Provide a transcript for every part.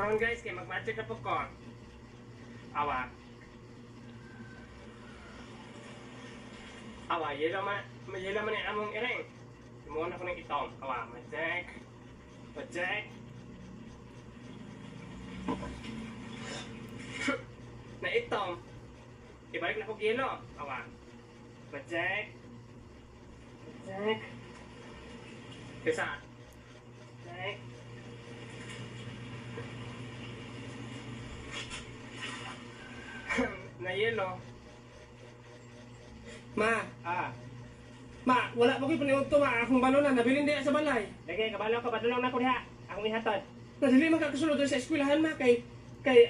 karon guys, kay mag-magic na po ko. Awa. Awa, yelo man ni among ireng. Muna ko ng itom. Awa, magic. Magic. Na itom. Ibalik na ko yelo. Awa. Magic. Magic. Isa. Magic. Na yelo. Ma, Ma, wala pa ko'y paniudto ma. Akong balonan, nabilin diya sa balay. Lagi, kabalo ka, badulong na ko diha. Akong ihatod. Nadili man kakasulod sa eskwelahan ma. Kay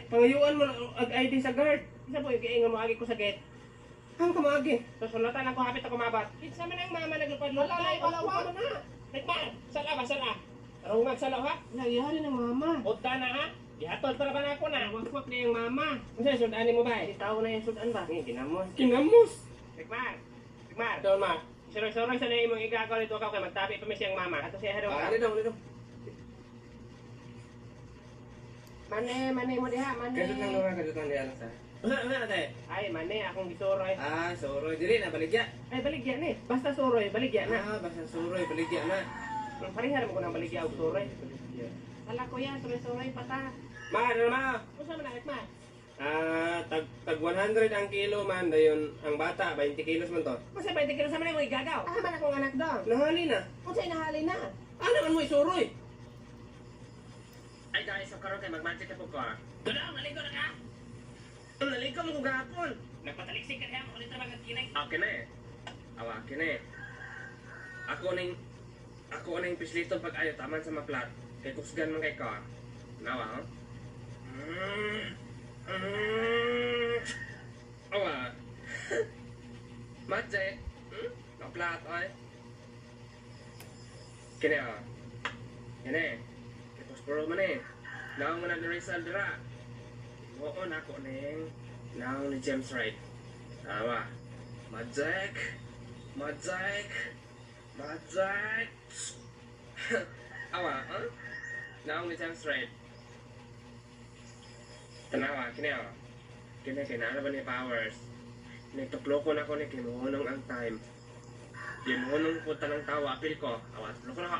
pangayuan mo ag ID sa guard. Isa po, iingon mo agi ko sa gate. Ang kamagi. Susunutan ako, hapit ako mabat. Kitsa man ang mama naglupad-lupad. Wala mo na. Nagpaan, sala ba, sala? Rungag sala ha? Nagyari ng mama. Udda na ha? Ihatod para ba na ako na? Wakwak na yung mama. Kung sa'yo, sudanin mo ba? Itaw na yung sudan ba? Ginamos. Kinamos. Tikmar, Tikmar. Doon ma. Suroy-suroy sa na imong igagaw dito ka kay magtabi pa mi siyang mama. Ato siya harong ka. Ali daw. Mane mo diha, mane. Kadut lang diyan sa. Wala tayo. Ay, mane, akong gisuroy. Suroy. Dili na, baligya. Ay, baligya ni. Basta suroy, baligya na. Basta suroy, baligya na. Parihar mo ko ng baligya o suroy. Wala ko yan, suroy-suroy pata. Ma, ano ma? Usa man na, Tikmar? Tag 100 ang kilo man, dayon ang bata, 20 kilos man to. Kasi 20 kilo sa man mo igagaw. Man akong anak daw. Nahali na. Unsay nahali na? Ano man mo isuroy? Ay guys, so karon kay mag-magic na po ko. Tudong, naligo na ka? Naligo mo ko gahapon. Nagpataliksik ka diha, makulit na mga kinay. Okay na eh. Awa, okay na eh. Ako na yung pisliton pag ayaw taman sa maplat. Kay kusgan man kay ka. Nawa, ha? Awa. Magic. Maplat, ay. Kini, ah. Kini. Kay kuspuro man eh. Nawa mo na ni Rizal dira. Oo na ako ning. Nawa ni James Wright. Awa. Magic. Magic. Magic. Awa, huh? Naong ni James Wright. Tanawa, kini awa. Kini kinala ba ni Powers? Nagtukloko na ko ni kimuhunong ang time. Kimuhunong po tanang tawa, apil ko. Awa, tukloko na ko.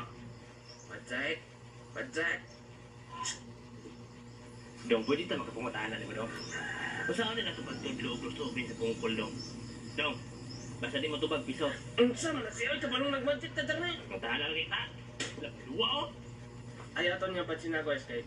Magic. Magic. Dong, pwede tayo makapungutaan na mo, Dong. Kung saan na natubag ito, bilog-lusobin sa pungkol, Dong. Dong, basta di mo tubag piso. Unsa man na siya? Ito ba nung nag-magic na dyan eh? Magtahala kita. Luwa, oh. Ayaw to niya pa sinago, Escape.